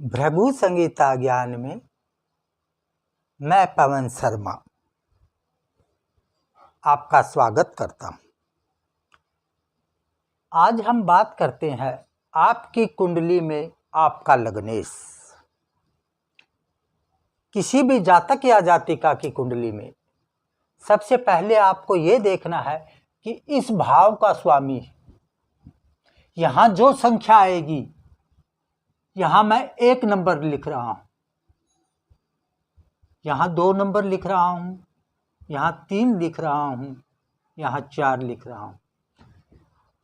भृगु संगीता ज्ञान में मैं पवन शर्मा आपका स्वागत करता हूँ। आज हम बात करते हैं आपकी कुंडली में आपका लग्नेश। किसी भी जातक या जातिका की कुंडली में सबसे पहले आपको ये देखना है कि इस भाव का स्वामी, यहाँ जो संख्या आएगी, यहाँ मैं 1 नंबर लिख रहा हूँ, यहाँ 2 नंबर लिख रहा हूँ, यहाँ 3 लिख रहा हूँ, यहाँ 4 लिख रहा हूँ।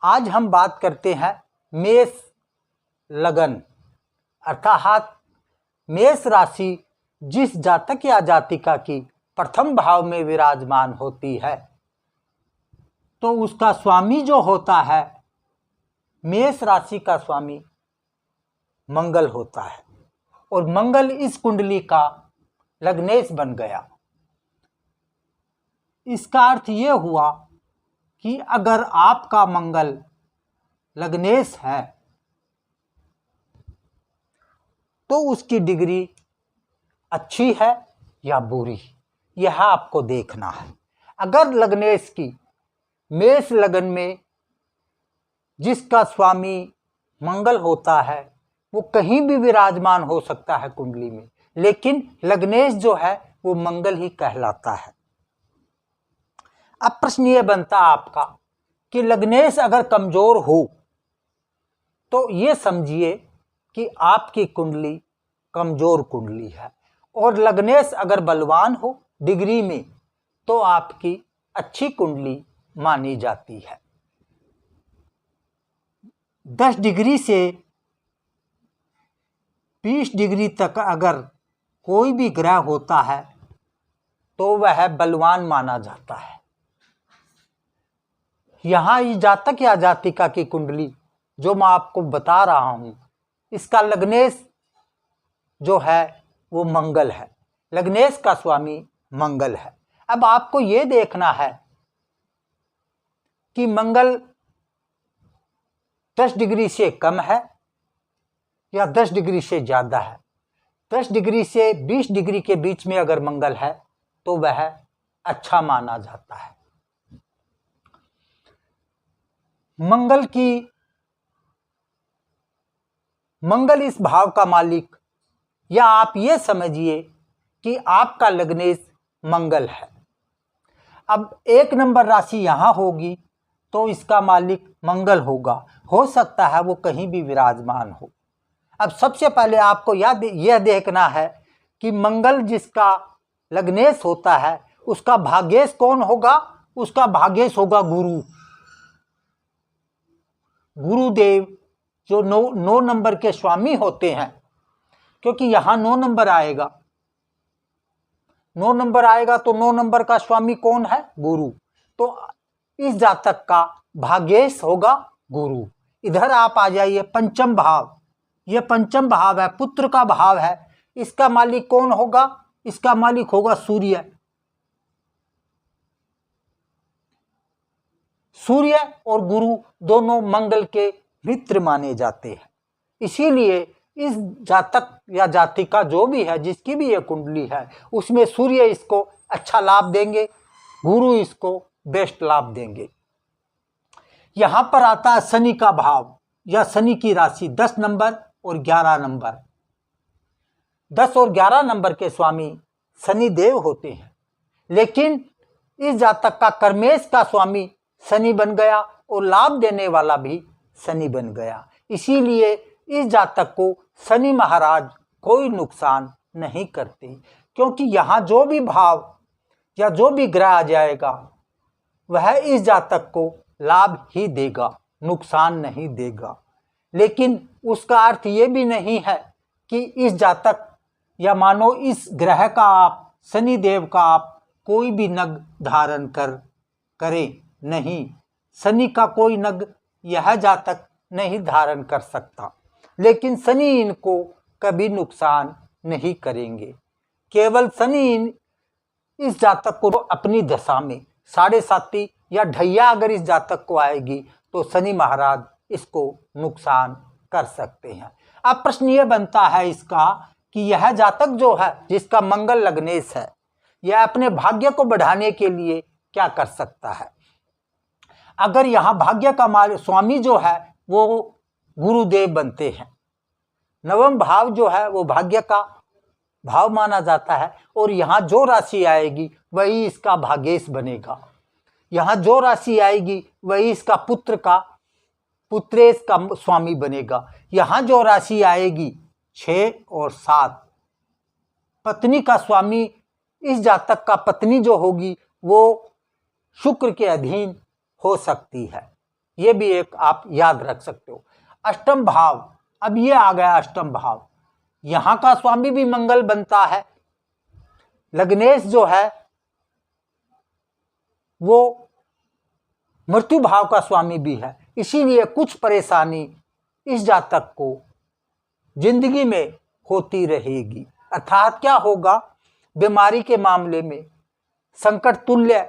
आज हम बात करते हैं मेष लगन, अर्थात मेष राशि जिस जातक या जातिका की प्रथम भाव में विराजमान होती है, तो उसका स्वामी जो होता है, मेष राशि का स्वामी मंगल होता है और मंगल इस कुंडली का लग्नेश बन गया। इसका अर्थ ये हुआ कि अगर आपका मंगल लग्नेश है तो उसकी डिग्री अच्छी है या बुरी, यह आपको देखना है। अगर लग्नेश की मेष लगन में जिसका स्वामी मंगल होता है वो कहीं भी विराजमान हो सकता है कुंडली में, लेकिन लग्नेश जो है वो मंगल ही कहलाता है। अब प्रश्न ये बनता आपका कि लग्नेश अगर कमजोर हो तो ये समझिए कि आपकी कुंडली कमजोर कुंडली है, और लग्नेश अगर बलवान हो डिग्री में तो आपकी अच्छी कुंडली मानी जाती है। 10 डिग्री से 20 डिग्री तक अगर कोई भी ग्रह होता है तो वह बलवान माना जाता है। यहाँ ये जातक या जातिका की कुंडली जो मैं आपको बता रहा हूँ, इसका लग्नेश जो है वो मंगल है, लग्नेश का स्वामी मंगल है। अब आपको ये देखना है कि मंगल 10 डिग्री से कम है या 10 डिग्री से ज़्यादा है। 10 डिग्री से 20 डिग्री के बीच में अगर मंगल है तो वह अच्छा माना जाता है। मंगल इस भाव का मालिक, या आप ये समझिए कि आपका लग्नेश मंगल है। अब 1 नंबर राशि यहाँ होगी तो इसका मालिक मंगल होगा, हो सकता है वो कहीं भी विराजमान हो। अब सबसे पहले आपको यह देखना है कि मंगल जिसका लग्नेश होता है उसका भाग्येश कौन होगा। उसका भाग्येश होगा गुरुदेव, जो 9 नंबर के स्वामी होते हैं, क्योंकि यहाँ 9 नंबर आएगा। 9 नंबर आएगा तो 9 नंबर का स्वामी कौन है? गुरु। तो इस जातक का भाग्येश होगा गुरु। इधर आप आ जाइए, पंचम भाव, यह पंचम भाव है, पुत्र का भाव है। इसका मालिक कौन होगा? इसका मालिक होगा सूर्य। सूर्य और गुरु दोनों मंगल के मित्र माने जाते हैं। इसीलिए इस जातक या जातिका जो भी है, जिसकी भी ये कुंडली है, उसमें सूर्य इसको अच्छा लाभ देंगे, गुरु इसको बेस्ट लाभ देंगे। यहां पर आता है शनि का भाव या शनि की राशि। 10 नंबर और 11 नंबर, 10 और 11 नंबर के स्वामी शनि देव होते हैं, लेकिन इस जातक का कर्मेश का स्वामी शनि बन गया और लाभ देने वाला भी शनि बन गया। इसीलिए इस जातक को शनि महाराज कोई नुकसान नहीं करते, क्योंकि यहाँ जो भी भाव या जो भी ग्रह आ जाएगा वह इस जातक को लाभ ही देगा, नुकसान नहीं देगा। लेकिन उसका अर्थ ये भी नहीं है कि इस जातक या मानो इस ग्रह का आप, शनि देव का आप कोई भी नग धारण करें नहीं। शनि का कोई नग यह जातक नहीं धारण कर सकता, लेकिन शनि इनको कभी नुकसान नहीं करेंगे। केवल शनि इस जातक को अपनी दशा में 7.5 या ढैया अगर इस जातक को आएगी तो शनि महाराज इसको नुकसान कर सकते हैं। अब प्रश्न ये बनता है इसका कि यह जातक जो है जिसका मंगल लग्नेश है, यह अपने भाग्य को बढ़ाने के लिए क्या कर सकता है। अगर यहाँ भाग्य का स्वामी जो है वो गुरुदेव बनते हैं, नवम भाव जो है वो भाग्य का भाव माना जाता है, और यहाँ जो राशि आएगी वही इसका भाग्येश बनेगा। यहाँ जो राशि आएगी वही इसका पुत्रेश का स्वामी बनेगा। यहाँ जो राशि आएगी 6 और 7, पत्नी का स्वामी, इस जातक का पत्नी जो होगी वो शुक्र के अधीन हो सकती है। ये भी एक आप याद रख सकते हो। अष्टम भाव, अब ये आ गया अष्टम भाव, यहाँ का स्वामी भी मंगल बनता है। लग्नेश जो है वो मृत्यु भाव का स्वामी भी है, इसीलिए कुछ परेशानी इस जातक को जिंदगी में होती रहेगी। अर्थात क्या होगा, बीमारी के मामले में संकट तुल्य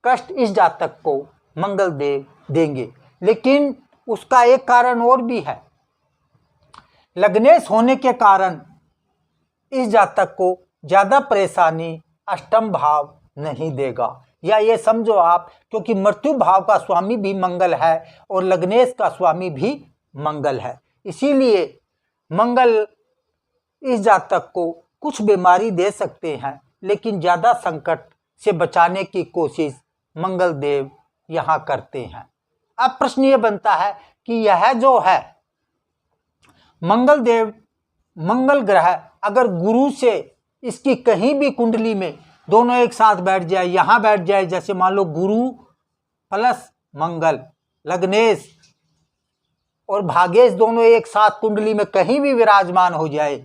कष्ट इस जातक को मंगल देव देंगे। लेकिन उसका एक कारण और भी है, लग्नेश होने के कारण इस जातक को ज्यादा परेशानी अष्टम भाव नहीं देगा। या ये समझो आप, क्योंकि मृत्यु भाव का स्वामी भी मंगल है और लग्नेश का स्वामी भी मंगल है, इसीलिए मंगल इस जातक को कुछ बीमारी दे सकते हैं, लेकिन ज्यादा संकट से बचाने की कोशिश मंगल देव यहाँ करते हैं। अब प्रश्न ये बनता है कि यह जो है मंगल देव, मंगल ग्रह अगर गुरु से इसकी कहीं भी कुंडली में दोनों एक साथ बैठ जाए, यहाँ बैठ जाए, जैसे मान लो गुरु प्लस मंगल, लग्नेश और भाग्येश दोनों एक साथ कुंडली में कहीं भी विराजमान हो जाए,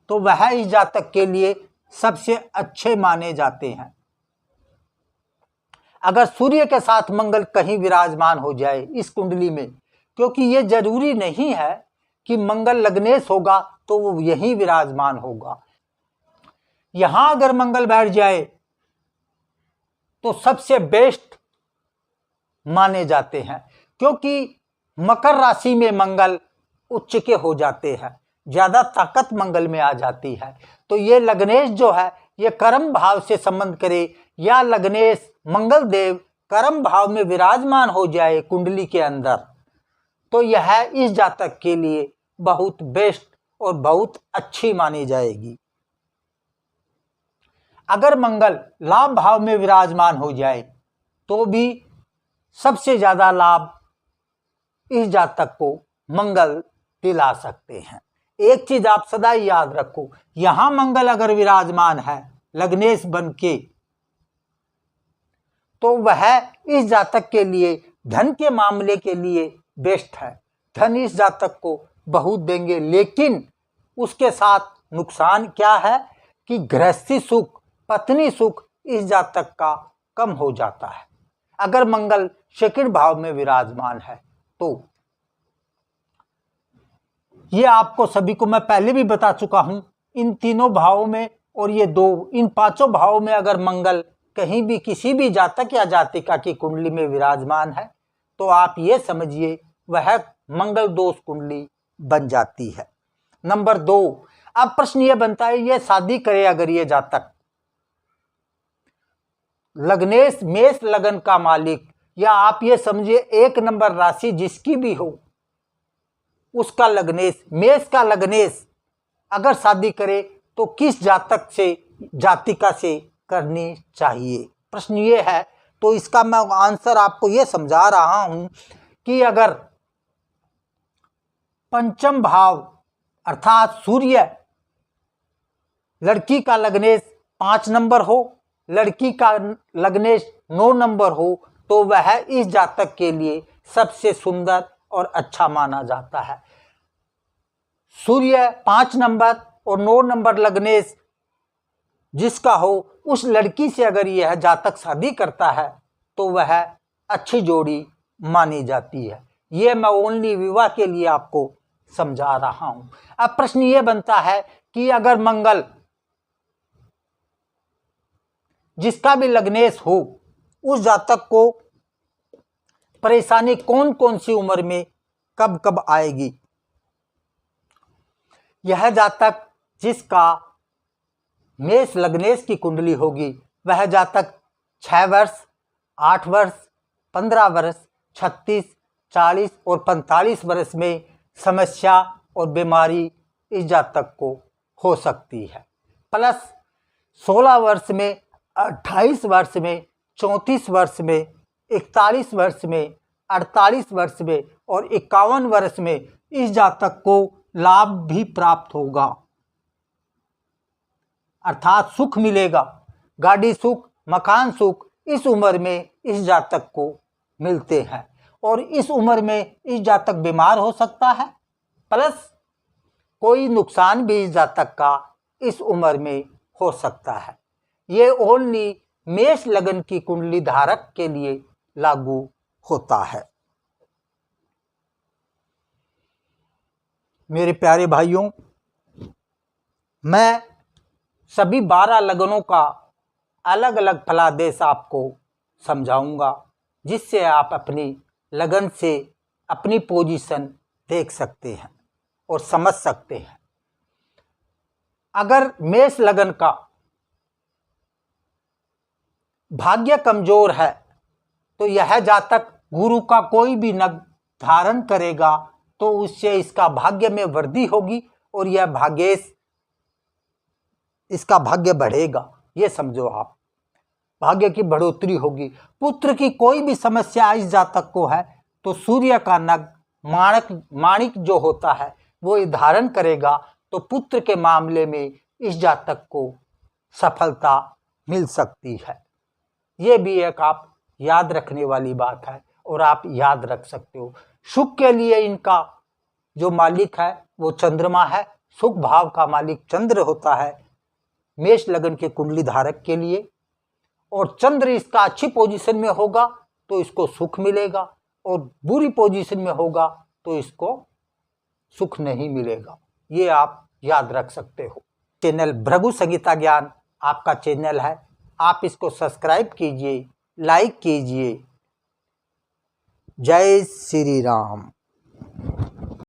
तो वह इस जातक के लिए सबसे अच्छे माने जाते हैं। अगर सूर्य के साथ मंगल कहीं विराजमान हो जाए इस कुंडली में, क्योंकि ये जरूरी नहीं है कि मंगल लग्नेश होगा तो वो यहीं विराजमान होगा, यहां अगर मंगल बैठ जाए तो सबसे बेस्ट माने जाते हैं, क्योंकि मकर राशि में मंगल उच्च के हो जाते हैं, ज्यादा ताकत मंगल में आ जाती है। तो ये लग्नेश जो है ये कर्म भाव से संबंध करे, या लग्नेश मंगल देव कर्म भाव में विराजमान हो जाए कुंडली के अंदर, तो यह इस जातक के लिए बहुत बेस्ट और बहुत अच्छी मानी जाएगी। अगर मंगल लाभ भाव में विराजमान हो जाए तो भी सबसे ज्यादा लाभ इस जातक को मंगल दिला सकते हैं। एक चीज आप सदा याद रखो, यहां मंगल अगर विराजमान है लग्नेश बन के, तो वह इस जातक के लिए धन के मामले के लिए बेस्ट है। धन इस जातक को बहुत देंगे, लेकिन उसके साथ नुकसान क्या है कि गृहस्थी सुख, पत्नी सुख इस जातक का कम हो जाता है अगर मंगल शकीर भाव में विराजमान है। तो ये आपको सभी को मैं पहले भी बता चुका हूं, इन तीनों भावों में और ये दो, इन पांचों भावों में अगर मंगल कहीं भी किसी भी जातक या जातिका की कुंडली में विराजमान है तो आप ये समझिए वह मंगल दोष कुंडली बन जाती है। नंबर 2, अब प्रश्न ये बनता है, ये शादी करे अगर ये जातक, लग्नेश मेष लगन का मालिक, या आप ये समझिए 1 नंबर राशि जिसकी भी हो उसका लग्नेश, मेष का लग्नेश अगर शादी करे तो किस जातक से, जातिका से करनी चाहिए। प्रश्न ये है, तो इसका मैं आंसर आपको ये समझा रहा हूं कि अगर पंचम भाव अर्थात सूर्य, लड़की का लग्नेश 5 नंबर हो, लड़की का लग्नेश 9 नंबर हो, तो वह इस जातक के लिए सबसे सुंदर और अच्छा माना जाता है। सूर्य 5 नंबर और 9 नंबर लग्नेश जिसका हो, उस लड़की से अगर यह जातक शादी करता है तो वह अच्छी जोड़ी मानी जाती है। यह मैं ओनली विवाह के लिए आपको समझा रहा हूं। अब प्रश्न ये बनता है कि अगर मंगल जिसका भी लग्नेश हो, उस जातक को परेशानी कौन कौन सी उम्र में कब कब आएगी। यह जातक जिसका मेष लग्नेश की कुंडली होगी वह जातक 6 वर्ष, 8 वर्ष, 15 वर्ष, 36, 40 और 45 वर्ष में समस्या और बीमारी इस जातक को हो सकती है। प्लस 16 वर्ष में, 28 वर्ष में, 34 वर्ष में, 41 वर्ष में, 48 वर्ष में और 51 वर्ष में इस जातक को लाभ भी प्राप्त होगा, अर्थात सुख मिलेगा। गाड़ी सुख, मकान सुख इस उम्र में इस जातक को मिलते हैं और इस उम्र में इस जातक बीमार हो सकता है, प्लस कोई नुकसान भी इस जातक का इस उम्र में हो सकता है। ये ओनली मेष लग्न की कुंडली धारक के लिए लागू होता है। मेरे प्यारे भाइयों, मैं सभी 12 लग्नों का अलग अलग फलादेश आपको समझाऊंगा, जिससे आप अपनी लगन से अपनी पोजीशन देख सकते हैं और समझ सकते हैं। अगर मेष लगन का भाग्य कमजोर है तो यह जातक गुरु का कोई भी नग धारण करेगा तो उससे इसका भाग्य में वृद्धि होगी और यह इसका भाग्य बढ़ेगा। ये समझो आप, भाग्य की बढ़ोतरी होगी। पुत्र की कोई भी समस्या इस जातक को है तो सूर्य का नग माणिक जो होता है वो धारण करेगा तो पुत्र के मामले में इस जातक को सफलता मिल सकती है। ये भी एक आप याद रखने वाली बात है और आप याद रख सकते हो। सुख के लिए इनका जो मालिक है वो चंद्रमा है, सुख भाव का मालिक चंद्र होता है मेष लगन के कुंडली धारक के लिए, और चंद्र इसका अच्छी पोजीशन में होगा तो इसको सुख मिलेगा और बुरी पोजीशन में होगा तो इसको सुख नहीं मिलेगा। ये आप याद रख सकते हो। चैनल भृगु संगीता ज्ञान आपका चैनल है, आप इसको सब्सक्राइब कीजिए, लाइक कीजिए। जय श्री राम।